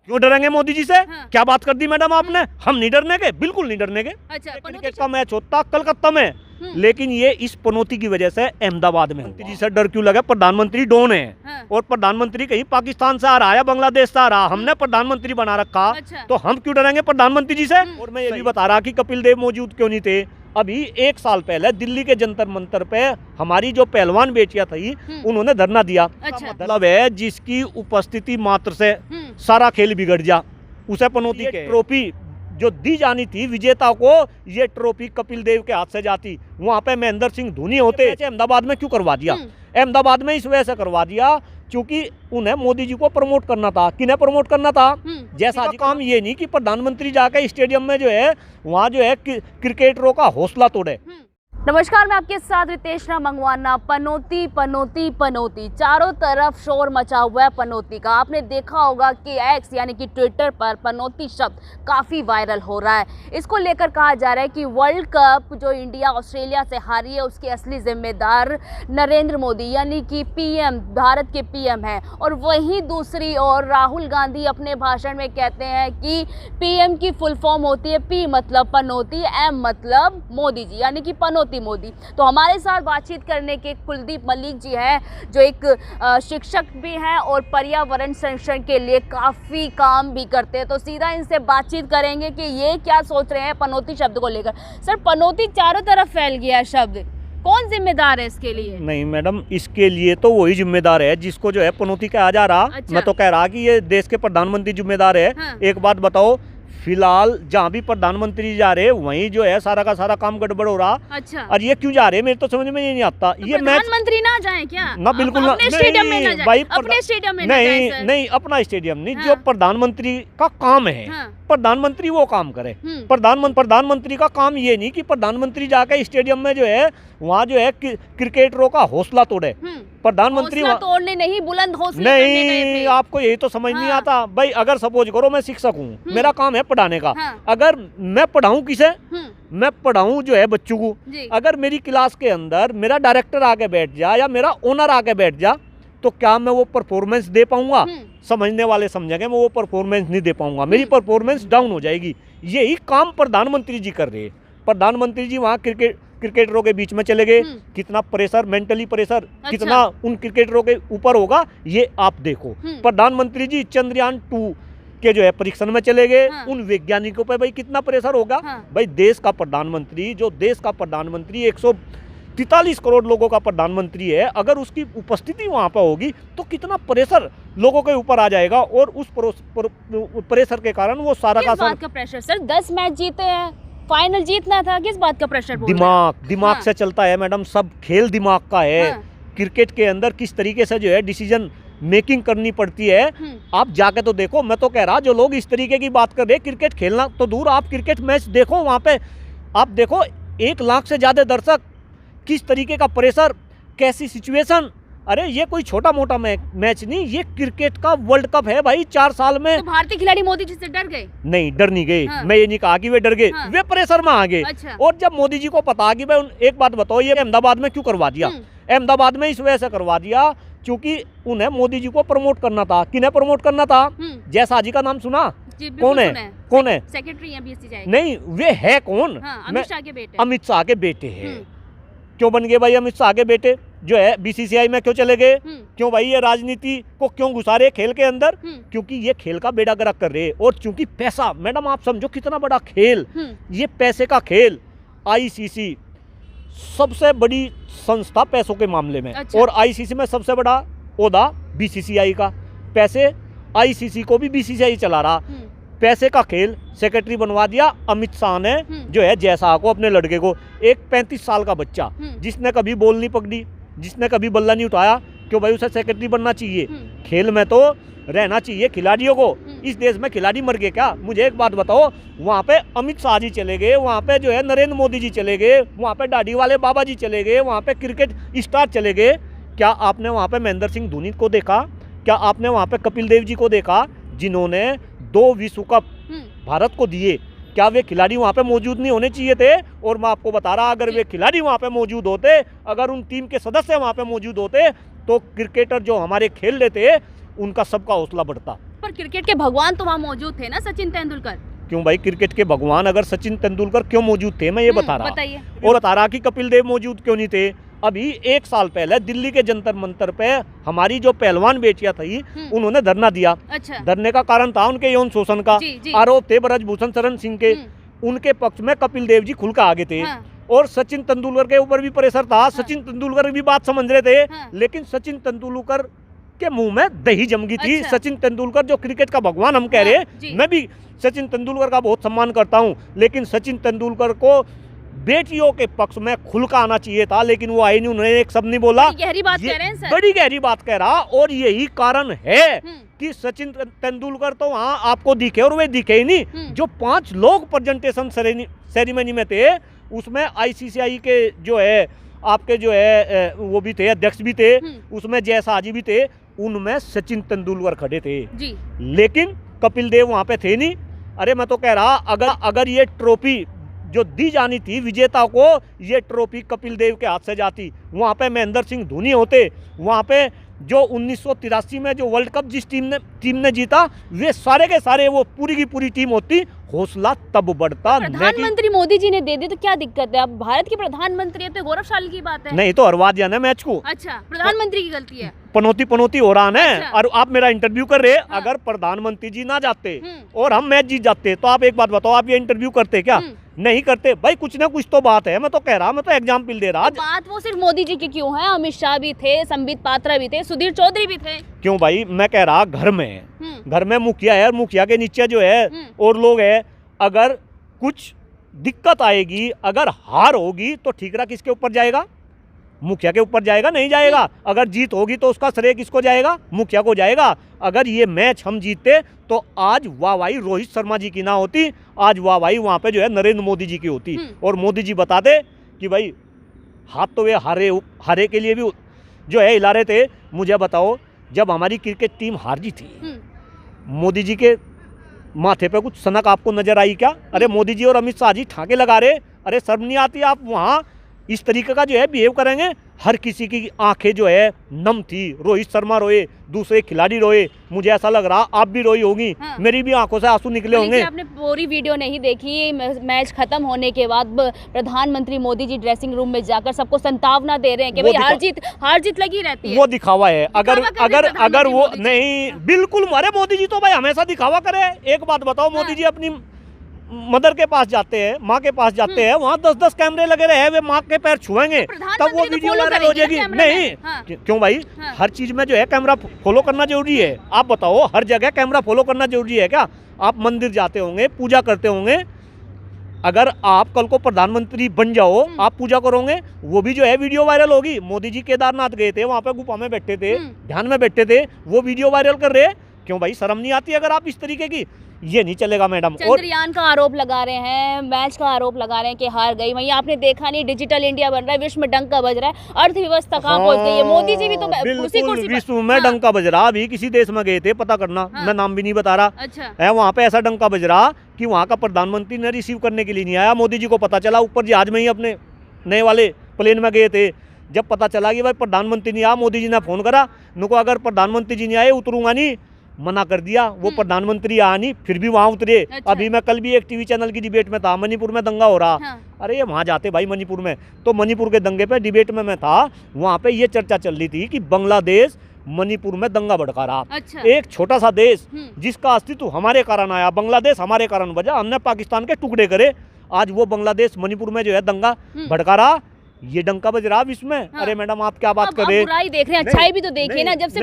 क्यों डरेंगे मोदी जी से? हाँ। क्या बात कर दी मैडम आपने? हम नहीं डरने के, बिल्कुल नहीं डरने के। अच्छा, क्रिकेट का मैच होता कलकत्ता में, लेकिन ये इस पनौती की वजह से अहमदाबाद में हुआ। जी से डर क्यों लगा? प्रधानमंत्री डॉन है। हाँ। और प्रधानमंत्री कहीं पाकिस्तान से आ रहा है, बांग्लादेश से आ रहा, हमने प्रधानमंत्री बना रखा। अच्छा। तो हम क्यों डरेंगे प्रधानमंत्री जी से? और मैं ये भी बता रहा कि कपिल देव मौजूद क्यों नहीं थे। अभी 1 साल पहले दिल्ली के जंतर मंतर पे हमारी जो पहलवान बेटियां थी उन्होंने धरना दिया। अच्छा। मतलब है जिसकी उपस्थिति मात्र से सारा खेल बिगड़ जा, उसे पनौती के ट्रॉफी जो दी जानी थी विजेता को, ये ट्रॉफी कपिल देव के हाथ से जाती। वहां पे महेंद्र सिंह धोनी होते। अहमदाबाद में क्यों करवा दिया? अहमदाबाद में इस वजह से करवा दिया क्योंकि उन्हें मोदी जी को प्रमोट करना था। किन्हें प्रमोट करना था? जैसा काम ये नहीं कि प्रधानमंत्री जाके स्टेडियम में जो है वहाँ जो है क्रिकेटरों का हौसला तोड़े। नमस्कार, मैं आपके साथ रितेशना मंगवाना। पनौती पनौती पनौती, चारों तरफ शोर मचा हुआ है पनौती का। आपने देखा होगा कि एक्स यानी कि ट्विटर पर पनौती शब्द काफ़ी वायरल हो रहा है। इसको लेकर कहा जा रहा है कि वर्ल्ड कप जो इंडिया ऑस्ट्रेलिया से हारी है उसके असली जिम्मेदार नरेंद्र मोदी यानी कि पीएम, भारत के पीएम हैं। और वहीं दूसरी ओर राहुल गांधी अपने भाषण में कहते हैं कि पीएम की फुल फॉर्म होती है पी मतलब पनौती, एम मतलब मोदी जी यानी कि पनौती मोदी। तो हमारे साथ बातचीत करने के कुलदीप मलिक जी हैं जो एक शिक्षक भी हैं और पर्यावरण संरक्षण के लिए काफ़ी काम भी करते हैं। तो सीधा इनसे बातचीत करेंगे कि ये क्या सोच रहे हैं पनौती शब्द को लेकर। सर, पनौती चारों तरफ फैल गया है शब्द, कौन जिम्मेदार है इसके लिए? नहीं मैडम, इसके लिए तो वही जिम्मेदार है जिसको जो है पनौती कहा जा रहा। अच्छा। मैं तो कह रहा कि ये देश के प्रधानमंत्री जिम्मेदार है। हाँ। एक बात बताओ, फिलहाल जहाँ भी प्रधानमंत्री जा रहे वहीं जो है सारा का सारा काम गड़बड़ हो रहा। अच्छा। और ये क्यों जा रहे मेरे तो समझ में ये नहीं आता। तो ये मैच प्रधानमंत्री ना जाए क्या? ना, बिल्कुल अपने स्टेडियम में ना जाए, भाई अपने स्टेडियम में ना जाए नहीं सर। नहीं, अपना स्टेडियम नहीं। हाँ। जो प्रधानमंत्री का काम है, हाँ। प्रधानमंत्री वो काम करे। प्रधानमंत्री का काम ये नहीं कि प्रधानमंत्री जाके स्टेडियम में जो है वहाँ जो है क्रिकेटरों का हौसला तोड़े। प्रधानमंत्री हौसला तोड़ने नहीं, बुलंद हौसले करने गए नहीं, थे। आपको यही तो समझ नहीं हाँ। आता। भाई अगर सपोज करो मैं शिक्षक हूँ, मेरा काम है पढ़ाने का। हाँ। अगर मैं पढ़ाऊँ किसे? मैं पढ़ाऊँ जो है बच्चों को। जी। अगर मेरी क्लास के अंदर मेरा डायरेक्टर आके बैठ जा या मेरा ओनर आके बैठ जा तो क्या मैं वो परफॉर्मेंस दे पाऊंगा? समझने वाले समझेंगे, मैं वो परफॉर्मेंस नहीं दे पाऊंगा, मेरी परफॉर्मेंस डाउन हो जाएगी। यही काम प्रधानमंत्री जी कर रहे हैं। प्रधानमंत्री जी वहाँ क्रिकेटरों के बीच में चले गए। कितना प्रेशर, मेंटली प्रेशर अच्छा। कितना उन क्रिकेटरों के ऊपर होगा ये आप देखो। प्रधानमंत्री जी चंद्रयान 2 के जो है परीक्षण में चले गए। हाँ। उन वैज्ञानिकों पे भाई कितना प्रेशर होगा। हाँ। भाई देश का प्रधानमंत्री 143 करोड़ लोगों का प्रधानमंत्री है, अगर उसकी उपस्थिति वहां पर होगी तो कितना प्रेशर लोगों के ऊपर आ जाएगा। और उस प्रेशर के कारण वो सारा किस का बात का प्रेशर सर? 10 मैच जीते हैं, फाइनल जीतना था, किस बात का प्रेशर बोल रहे हैं? दिमाग हाँ। से चलता है मैडम, सब खेल दिमाग का है। हाँ। क्रिकेट के अंदर किस तरीके से जो है डिसीजन मेकिंग करनी पड़ती है। आप जाके तो देखो। मैं तो कह रहा जो लोग इस तरीके की बात कर रहे, क्रिकेट खेलना तो दूर, आप क्रिकेट मैच देखो, वहां पे आप देखो 1 लाख से ज्यादा दर्शक, किस तरीके का प्रेशर, कैसी सिचुएशन। अरे ये कोई छोटा मोटा मैच नहीं, ये क्रिकेट का वर्ल्ड कप है भाई। 4 साल में तो भारतीय खिलाड़ी मोदी जी से डर गए? नहीं, डर नहीं गए। हाँ। मैं ये नहीं कहा कि वे डर गए। हाँ। वे प्रेशर में आ गए। अच्छा। और जब मोदी जी को पता कि भाई एक बात बताओ, ये अहमदाबाद में क्यों करवा दिया? अहमदाबाद में इस वजह से करवा दिया क्योंकि उन्हें मोदी जी को प्रमोट करना था। किन्हें प्रमोट करना था? जयशाह जी का नाम सुना? जी, कौन है? कौन है? सेक्रेटरी हैं बीएससी जाएगी। नहीं, वे है कौन? हाँ, अमित शाह के बेटे। अमित शाह के बेटे हैं। क्यों बन गए भाई अमित शाह के बेटे? जो है बीसीसीआई में क्यों चले गए? क्यों भाई ये राजनीति को क्यों घुसा रहे खेल के अंदर? क्योंकि ये खेल का बेड़ा गर्क कर रहे। और चूंकि पैसा, मैडम आप समझो कितना बड़ा खेल, ये पैसे का खेल। आईसीसी सबसे बड़ी संस्था पैसों के मामले में। अच्छा। और आईसीसी में सबसे बड़ा ओहदा बीसीसीआई का। पैसे आईसीसी को भी बीसीसीआई चला रहा। पैसे का खेल सेक्रेटरी बनवा दिया अमित शाह ने जो है जयशाह को, अपने लड़के को। एक 35 साल का बच्चा जिसने कभी बॉल नहीं पकड़ी, जिसने कभी बल्ला नहीं उठाया, क्यों भाई उसे सेक्रेटरी बनना चाहिए? खेल में तो रहना चाहिए खिलाड़ियों को। इस देश में खिलाड़ी मर गए क्या? मुझे एक बात बताओ, वहाँ पे अमित शाह जी चले गए, वहाँ पे जो है नरेंद्र मोदी जी चले गए, वहाँ पे दाढ़ी वाले बाबा जी चले गए, वहाँ पे क्रिकेट स्टार चले गए। क्या आपने वहाँ पे महेंद्र सिंह धोनी को देखा? क्या आपने वहाँ पे कपिल देव जी को देखा जिन्होंने 2 विश्व कप भारत को दिए? क्या वे खिलाड़ी वहाँ पे मौजूद नहीं होने चाहिए थे? और मैं आपको बता रहा, अगर वे खिलाड़ी वहाँ पे मौजूद होते, अगर उन टीम के सदस्य वहाँ पे मौजूद होते, तो क्रिकेटर जो हमारे खेल लेते उनका सबका हौसला बढ़ता। पर क्रिकेट के भगवान तो वहाँ मौजूद थे ना, सचिन तेंदुलकर। क्यों भाई, क्रिकेट के भगवान अगर सचिन तेंदुलकर क्यों मौजूद थे, मैं ये बता रहा। बताइए। और बता रहा कि कपिल देव मौजूद क्यों नहीं थे। अभी 1 साल पहले दिल्ली के जंतर मंतर पे हमारी जो पहलवान बेटियां थी उन्होंने धरना दिया। अच्छा। धरने का कारण था उनके यौन शोषण का आरोप थे ब्रजभूषण शरण सिंह के। उनके पक्ष में कपिल देव जी खुलकर आगे थे। और सचिन तेंदुलकर के ऊपर भी प्रेशर था। सचिन तेंदुलकर भी बात समझ रहे थे। लेकिन सचिन तेंदुलकर के मुंह में दही जम गई थी। सचिन तेंदुलकर जो क्रिकेट का भगवान हम कह रहे, मैं भी सचिन तेंदुलकर का बहुत सम्मान करता हूं, लेकिन सचिन तेंदुलकर को बेटियों के पक्ष में खुलका आना चाहिए था, लेकिन वो आई नहीं। उन्होंने एक शब्द नहीं बोला। गहरी बात कह रहे हैं सर। बड़ी गहरी बात कह रहा। और यही कारण है कि सचिन तेंदुलकर तो वहां आपको दिखे और वे दिखे ही नहीं। जो 5 लोग प्रेजेंटेशन सेरेमनी में थे उसमें ICCI के जो है आपके जो है वो भी थे, अध्यक्ष भी थे, उसमें जय शाह जी भी थे, उनमें सचिन तेंदुलकर खड़े थे जी। लेकिन कपिल देव वहां पे थे नहीं। अरे मैं तो कह रहा अगर ये ट्रॉफी जो दी जानी थी विजेता को, ये ट्रॉफी कपिल देव के हाथ से जाती, वहाँ पे महेंद्र सिंह धोनी होते, वहाँ पे जो 1983 में जो वर्ल्ड कप जिस टीम ने जीता, वे सारे के सारे वो पूरी की पूरी टीम होती, हौसला तब बढ़ता। प्रधानमंत्री मोदी जी ने दे दी तो क्या दिक्कत है? अब भारत के प्रधानमंत्री है तो गौरवशाली की बात है। नहीं तो हरवा दिया ना मैच को। अच्छा, प्रधानमंत्री की गलती है। पनौती हो रहा है। अच्छा। और आप मेरा इंटरव्यू कर रहे, अगर प्रधानमंत्री जी ना जाते और हम मैच जीत जाते तो आप एक बात बताओ, आप ये इंटरव्यू करते क्या? नहीं करते भाई। कुछ ना कुछ तो बात है। मैं तो कह रहा, मैं तो एग्जाम्पल दे रहा। बात वो सिर्फ मोदी जी की क्यों है? अमित शाह भी थे, संबित पात्रा भी थे, सुधीर चौधरी भी थे। क्यों भाई, मैं कह रहा घर में मुखिया है और मुखिया के नीचे जो है और लोग है। अगर कुछ दिक्कत आएगी, अगर हार होगी तो ठीकरा किसके ऊपर जाएगा? मुखिया के ऊपर जाएगा? नहीं जाएगा। अगर जीत होगी तो उसका श्रेय किसको जाएगा? मुखिया को जाएगा। अगर ये मैच हम जीतते तो आज वाहवाही रोहित शर्मा जी की ना होती, आज वाहवाही वहाँ पे जो है नरेंद्र मोदी जी की होती। और मोदी जी बताते कि भाई हाथ तो वे हारे के लिए भी जो है हिला रहे थे। मुझे बताओ, जब हमारी क्रिकेट टीम हार जी थी, मोदी जी के माथे पे कुछ सनक आपको नजर आई क्या? अरे मोदी जी और अमित शाह जी ठाके लगा रहे। अरे शर्म नहीं आती? आप वहाँ इस तरीके का जो है बिहेव करेंगे। हर किसी की आंखें जो है नम थी। रोहित शर्मा रोए, दूसरे खिलाड़ी रोए, मुझे ऐसा लग रहा आप भी रोई होंगी। हाँ। मेरी भी आंखों से आंसू निकले होंगे। आपने पूरी वीडियो नहीं देखी। मैच खत्म होने के बाद प्रधानमंत्री मोदी जी ड्रेसिंग रूम में जाकर सबको संतावना दे रहे हैं कि भाई हार जीत लगी रहती है। वो दिखावा है। अगर वो नहीं, बिल्कुल अरे मोदी जी तो भाई हमेशा दिखावा करे। एक बात बताओ, मोदी जी अपनी मदर के पास जाते हैं, माँ के पास जाते हैं, वहाँ 10-10 कैमरे लगे रहे, वे माँ के पैर छुएंगे तब वो वीडियो वायरल हो जाएगी। नहीं। हाँ। क्यों भाई? हाँ। हर चीज में जो है कैमरा फॉलो करना जरूरी है। आप बताओ, हर जगह कैमरा फॉलो करना जरूरी है क्या? आप मंदिर जाते होंगे, पूजा करते होंगे, अगर आप कल को प्रधानमंत्री बन जाओ, आप पूजा करोगे, वो भी जो है वीडियो वायरल होगी। मोदी जी केदारनाथ गए थे, वहाँ पे गुफा में बैठे थे, ध्यान में बैठे थे, वो वीडियो वायरल कर रहे। क्यों भाई, शर्म नहीं आती? अगर आप इस तरीके की, ये नहीं चलेगा मैडम। चंद्रयान का आरोप लगा रहे हैं, मैच का आरोप लगा रहे हैं कि हार गई। वहीं आपने देखा नहीं, डिजिटल इंडिया बन रहा है, विश्व में डंका बज रहा है, अर्थव्यवस्था कहाँ पहुंच गई है। मोदी जी भी तो बिल्कुल विश्व में डंका बज रहा। अभी किसी देश में गए थे, पता करना, मैं नाम भी नहीं बता रहा। अच्छा है, वहाँ पे ऐसा डंका बज रहा कि वहाँ का प्रधानमंत्री ने रिसीव करने के लिए नहीं आया। मोदी जी को पता चला, ऊपर जहाज में ही अपने नए वाले प्लेन में गए थे। जब पता चला कि भाई प्रधानमंत्री नहीं आया, मोदी जी ने फोन करा, नुको अगर प्रधानमंत्री जी नहीं आए उतरूंगा नहीं, मना कर दिया। वो प्रधानमंत्री आया नहीं, फिर भी वहाँ उतरे। अच्छा। अभी मैं कल भी एक टीवी चैनल की डिबेट में था, मणिपुर में दंगा हो रहा। हाँ। अरे वहाँ जाते भाई मणिपुर में, तो मणिपुर के दंगे पे डिबेट में मैं था, वहाँ पे ये चर्चा चल रही थी कि बांग्लादेश मणिपुर में दंगा भड़का रहा। अच्छा। एक छोटा सा देश जिसका अस्तित्व हमारे कारण आया, बांग्लादेश हमारे कारण बजा, हमने पाकिस्तान के टुकड़े करे, आज वो बांग्लादेश मणिपुर में जो है दंगा भड़का रहा। ये डंका बज रहा विश्व में। हाँ। अरे मैडम आप क्या बात कर रहे हैं? बुराई देख रहे हैं, अच्छाई भी तो देखिए ना। जब से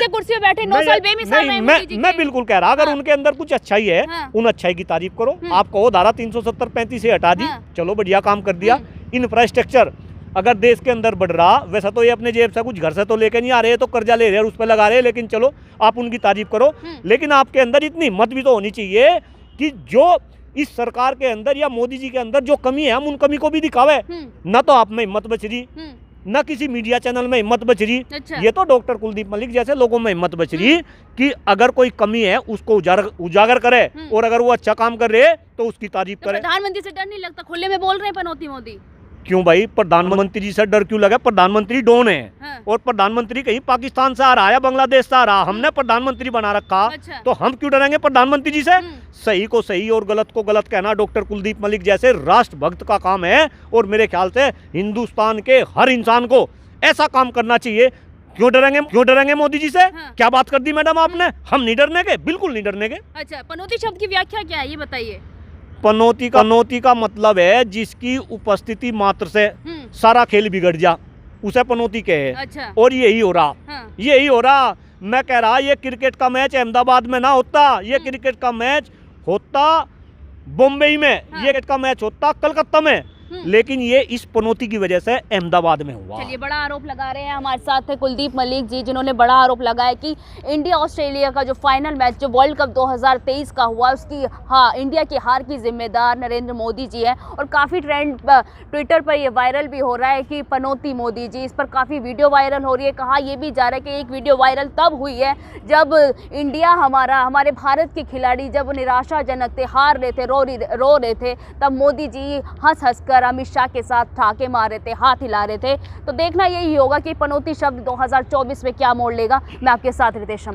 कुर्सी पे बैठे 9 साल बेमिसाल रहे मोदी जी। मैं बिल्कुल कह रहा, अगर उनके अंदर कुछ अच्छाई है, उन अच्छाई की तारीफ करो। आप कहो धारा 370-35 से हटा दी, चलो बढ़िया काम कर दिया। इंफ्रास्ट्रक्चर अगर देश के अंदर बढ़ रहा, वैसा तो ये अपने जेब से कुछ घर से तो लेके नहीं आ रहे, तो कर्जा ले रहे हैं, उस पर लगा रहे हैं, लेकिन चलो आप उनकी तारीफ करो। लेकिन आपके अंदर इतनी हिम्मत भी तो होनी चाहिए कि जो इस सरकार के अंदर या मोदी जी के अंदर जो कमी है, हम उन कमी को भी दिखावे। न तो आप में हिम्मत बच रही, न किसी मीडिया चैनल में हिम्मत बच रही। अच्छा। ये तो डॉक्टर कुलदीप मलिक जैसे लोगों में हिम्मत बच रही कि अगर कोई कमी है उसको उजागर करे, और अगर वो अच्छा काम कर रहे तो उसकी तारीफ करे। प्रधानमंत्री से डर नहीं लगता? खुले में बोल रहे हैं पनौती मोदी। क्यों भाई, प्रधानमंत्री जी से डर क्यों लगा? प्रधानमंत्री डॉन है। हाँ। और प्रधानमंत्री कहीं पाकिस्तान से आ रहा है, बांग्लादेश से आ रहा, हमने प्रधानमंत्री बना रखा। अच्छा। तो हम क्यों डरेंगे प्रधानमंत्री जी से? सही को सही और गलत को गलत कहना डॉक्टर कुलदीप मलिक जैसे राष्ट्रभक्त का काम है। और मेरे ख्याल से हिंदुस्तान के हर इंसान को ऐसा काम करना चाहिए। क्यों डरेंगे मोदी जी से? हाँ। क्या बात कर दी मैडम आपने? हम नहीं डरने के, बिल्कुल नहीं डरने के। अच्छा, पनौती शब्द की व्याख्या क्या है ये बताइए। पनौती का मतलब है जिसकी उपस्थिति मात्र से सारा खेल बिगड़ जा, उसे पनौती कहे। अच्छा। और यही हो रहा। हाँ। यही हो रहा। मैं कह रहा ये क्रिकेट का मैच अहमदाबाद में ना होता, ये क्रिकेट का मैच होता बॉम्बे में। हाँ। ये क्रिकेट का मैच होता कलकत्ता में। लेकिन ये इस पनौती की वजह से अहमदाबाद में हुआ। चलिए, बड़ा आरोप लगा रहे हैं। हमारे साथ है कुलदीप मलिक जी, जिन्होंने बड़ा आरोप लगाया कि इंडिया ऑस्ट्रेलिया का जो फाइनल मैच जो वर्ल्ड कप 2023 का हुआ, उसकी इंडिया की हार की जिम्मेदार नरेंद्र मोदी जी है। और काफ़ी ट्रेंड ट्विटर पर ये वायरल भी हो रहा है कि पनौती मोदी जी, इस पर काफ़ी वीडियो वायरल हो रही है। कहा यह भी जा रहा है कि एक वीडियो वायरल तब हुई है जब इंडिया हमारे भारत के खिलाड़ी जब निराशाजनक थे, हार रहे थे, रो रहे थे, तब मोदी जी हंस कर अमित शाह के साथ ठाके मार रहे थे, हाथ हिला रहे थे। तो देखना यही होगा कि पनौती शब्द 2024 में क्या मोड़ लेगा। मैं आपके साथ रितेश